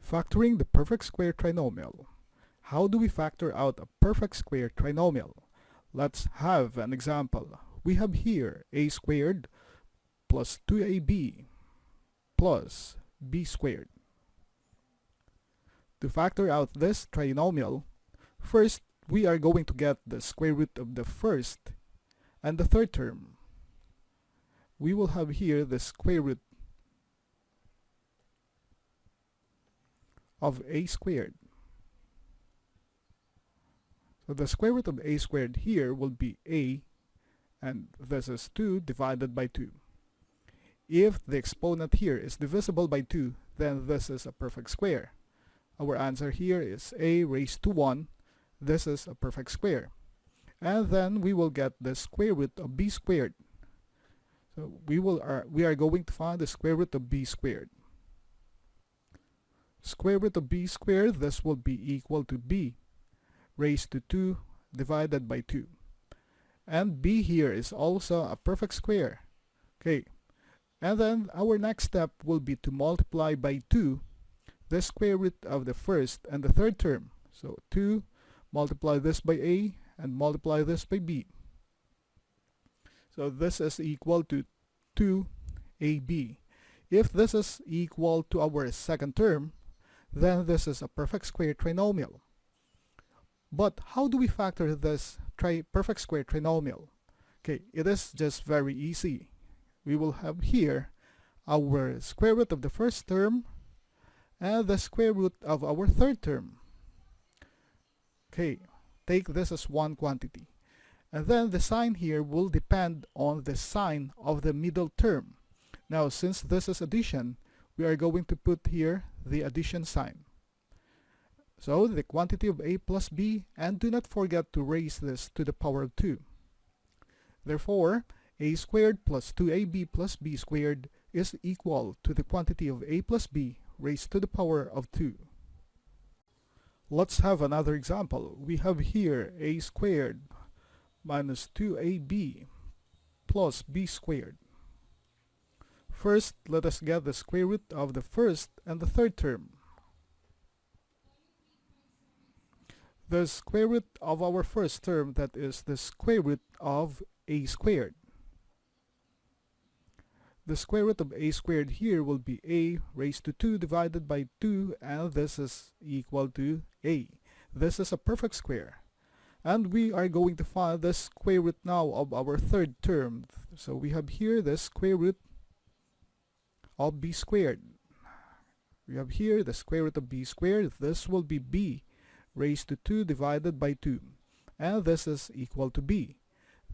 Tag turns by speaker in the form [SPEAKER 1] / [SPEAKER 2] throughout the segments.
[SPEAKER 1] Factoring the perfect square trinomial. How do we factor out a perfect square trinomial? Let's have an example. We have here a squared plus 2ab plus b squared. To factor out this trinomial, first we are going to get the square root of the first and the third term. We will have here the square root of a squared. So the square root of a squared here will be a, and this is 2 divided by 2. If the exponent here is divisible by 2, then this is a perfect square. Our answer here is a raised to 1. This is a perfect square. And then we will get the square root of b squared. So we are going to find the square root of b squared. Square root of b squared, this will be equal to b raised to 2 divided by 2. And b here is also a perfect square. Okay. And then our next step will be to multiply by 2 the square root of the first and the third term. So 2, multiply this by a, and multiply this by b. So this is equal to 2ab. If this is equal to our second term, then this is a perfect square trinomial. But how do we factor this perfect square trinomial? Okay, it is just very easy. We will have here our square root of the first term and the square root of our third term. Okay, take this as one quantity. And then the sign here will depend on the sign of the middle term. Now, since this is addition, we are going to put here the addition sign. So the quantity of a plus b, and do not forget to raise this to the power of 2. Therefore, a squared plus 2ab plus b squared is equal to the quantity of a plus b raised to the power of 2. Let's have another example. We have here a squared minus 2ab plus b squared. First, let us get the square root of the first and the third term. The square root of our first term, that is the square root of a squared. The square root of a squared here will be a raised to 2 divided by 2, and this is equal to a. This is a perfect square. And we are going to find the square root now of our third term. So we have here the square root of b squared. We have here the square root of b squared. This will be b raised to 2 divided by 2. And this is equal to b.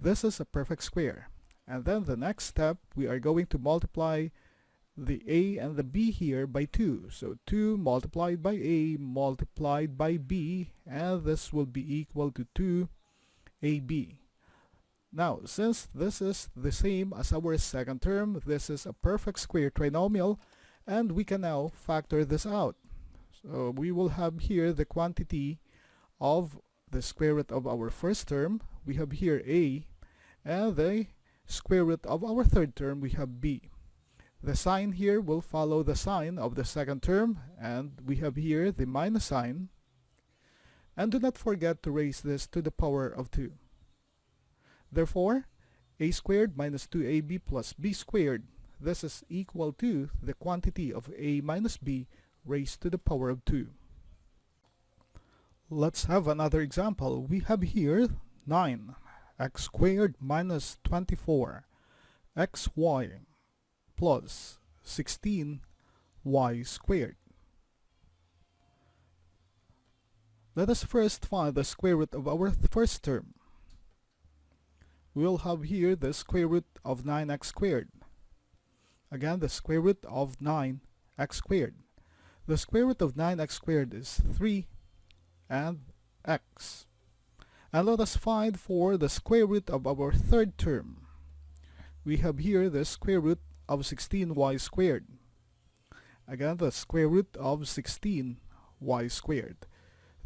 [SPEAKER 1] This is a perfect square. And then the next step, we are going to multiply the a and the b here by 2. So 2 multiplied by a multiplied by b, and this will be equal to 2ab. Now, since this is the same as our second term, this is a perfect square trinomial, and we can now factor this out. So we will have here the quantity of the square root of our first term. We have here a, and the square root of our third term, we have b. The sign here will follow the sign of the second term, and we have here the minus sign. And do not forget to raise this to the power of 2. Therefore, a squared minus 2ab plus b squared, this is equal to the quantity of a minus b raised to the power of 2. Let's have another example. We have here 9. X squared minus 24 xy plus 16 y squared. Let us first find the square root of our first term. We will have here the square root of 9x squared. Again, the square root of 9x squared. The square root of 9x squared is 3 and x. And let us find for the square root of our third term. We have here the square root of 16y squared. Again, the square root of 16y squared.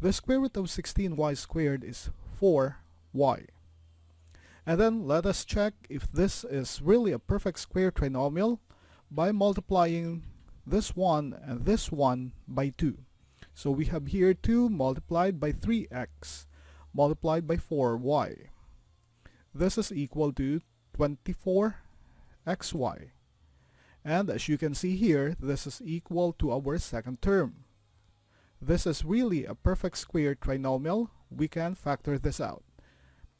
[SPEAKER 1] The square root of 16y squared is 4y. And then let us check if this is really a perfect square trinomial by multiplying this one and this one by 2. So we have here 2 multiplied by 3x multiplied by 4y. This is equal to 24xy. And as you can see here, this is equal to our second term. This is really a perfect square trinomial. We can factor this out.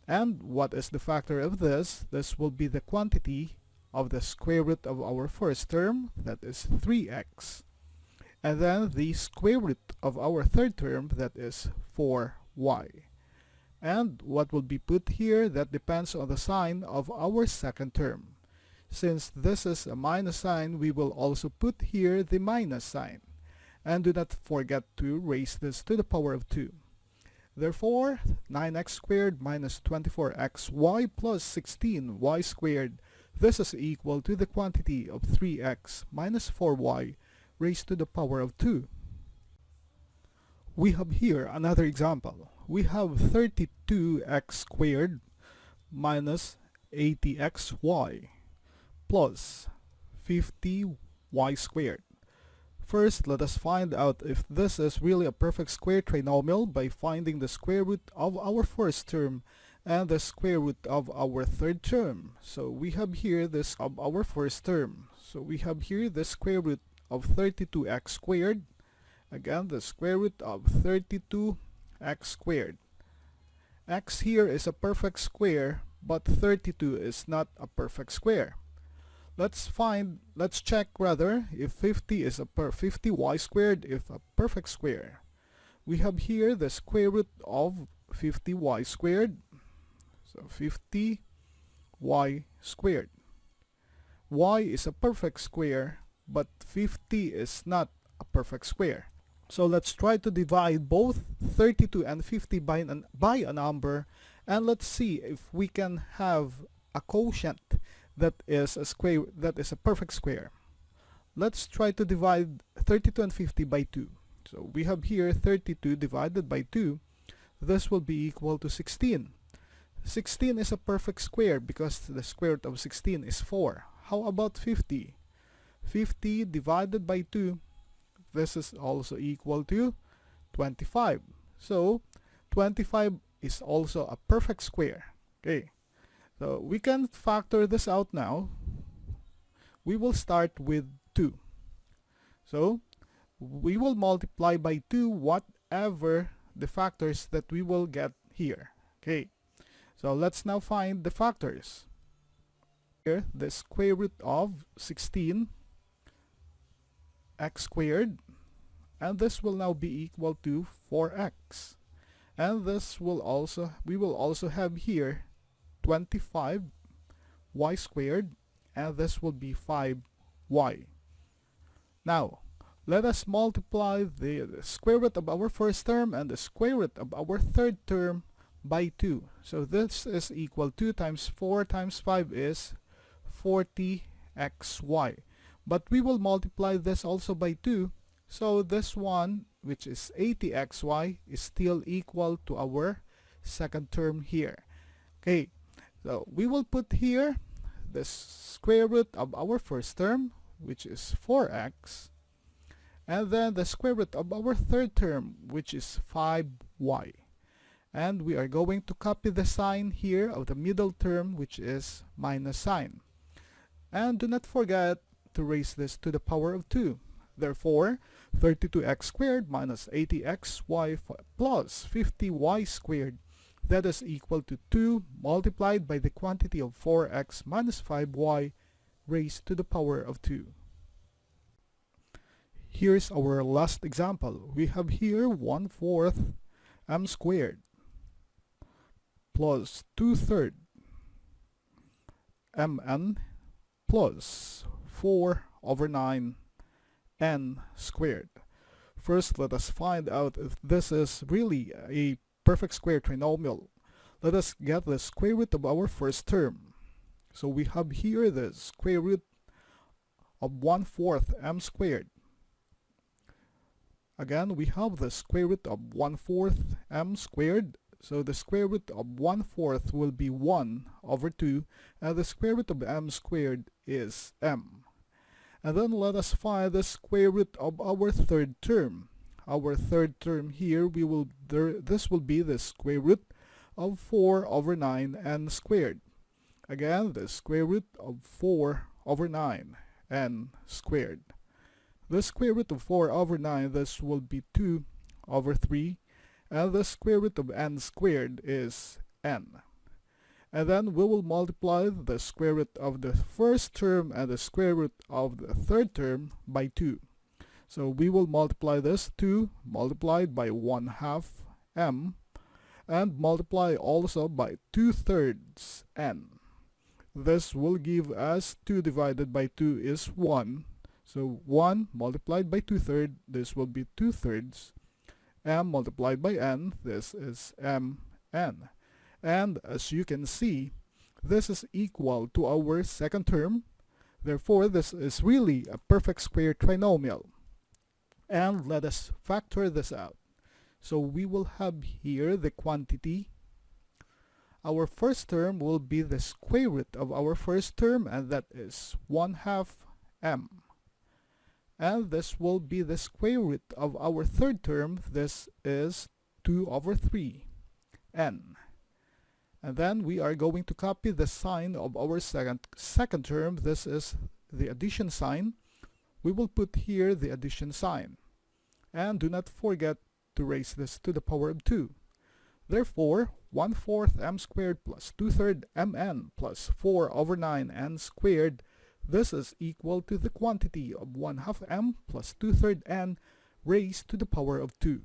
[SPEAKER 1] And what is the factor of this? This will be the quantity of the square root of our first term, that is 3x. And then the square root of our third term, that is 4y. And what will be put here, that depends on the sign of our second term. Since this is a minus sign, we will also put here the minus sign. And do not forget to raise this to the power of 2. Therefore, 9x squared minus 24xy plus 16y squared, this is equal to the quantity of 3x minus 4y raised to the power of 2. We have here another example. We have 32x squared minus 80xy plus 50y squared. First, let us find out if this is really a perfect square trinomial by finding the square root of our first term and the square root of our third term. So we have here this of our first term. So we have here the square root of 32x squared. Again, the square root of 32x squared. X here is a perfect square, but 32 is not a perfect square. Let's check rather if 50 is a 50y squared if a perfect square. We have here the square root of 50y squared. So 50y squared. Y is a perfect square, but 50 is not a perfect square. So let's try to divide both 32 and 50 by a number, and let's see if we can have a quotient that is a perfect square. Let's try to divide 32 and 50 by 2. So we have here 32 divided by 2. This will be equal to 16. 16 is a perfect square because the square root of 16 is 4. How about 50? 50 divided by 2. This is also equal to 25. So 25 is also a perfect square. Okay. So we can factor this out now. We will start with 2. So we will multiply by 2 whatever the factors that we will get here. Okay. So let's now find the factors. Here, the square root of 16 x squared, and this will now be equal to 4x. And this will also, we will also have here 25y squared, and this will be 5y. Now, let us multiply the square root of our first term and the square root of our third term by 2. So this is equal to 2 times 4 times 5 is 40xy. But we will multiply this also by 2. So this one, which is 80xy, is still equal to our second term here. Okay, so we will put here the square root of our first term, which is 4x, and then the square root of our third term, which is 5y. And we are going to copy the sign here of the middle term, which is minus sign. And do not forget to raise this to the power of 2. Therefore, 32x squared minus 80xy plus 50y squared, that is equal to 2 multiplied by the quantity of 4x minus 5y raised to the power of 2. Here's our last example. We have here 1/4 m squared plus 2/3 mn plus 4/9 n squared. First, let us find out if this is really a perfect square trinomial. Let us get the square root of our first term. So we have here the square root of 1/4 m squared. Again, we have the square root of 1/4 m squared. So the square root of 1/4 will be 1/2, and the square root of m squared is m. And then let us find the square root of our third term. Our third term here, this will be the square root of 4 over 9 n squared. Again, the square root of 4 over 9 n squared. The square root of 4 over 9, this will be 2 over 3, and the square root of n squared is n. And then we will multiply the square root of the first term and the square root of the third term by 2. So we will multiply this 2 multiplied by 1/2 m and multiply also by 2/3 n. This will give us 2 divided by 2 is 1. So 1 multiplied by 2/3, this will be 2/3. M multiplied by n, this is mn. And as you can see, this is equal to our second term. Therefore, this is really a perfect square trinomial. And let us factor this out. So we will have here the quantity. Our first term will be the square root of our first term, and that is 1/2 m. And this will be the square root of our third term. This is 2 over 3 n. And then we are going to copy the sign of our second term. This is the addition sign. We will put here the addition sign. And do not forget to raise this to the power of 2. Therefore, 1/4 m squared plus 2/3 mn plus 4 over 9 n squared, this is equal to the quantity of 1/2 m plus 2/3 n raised to the power of 2.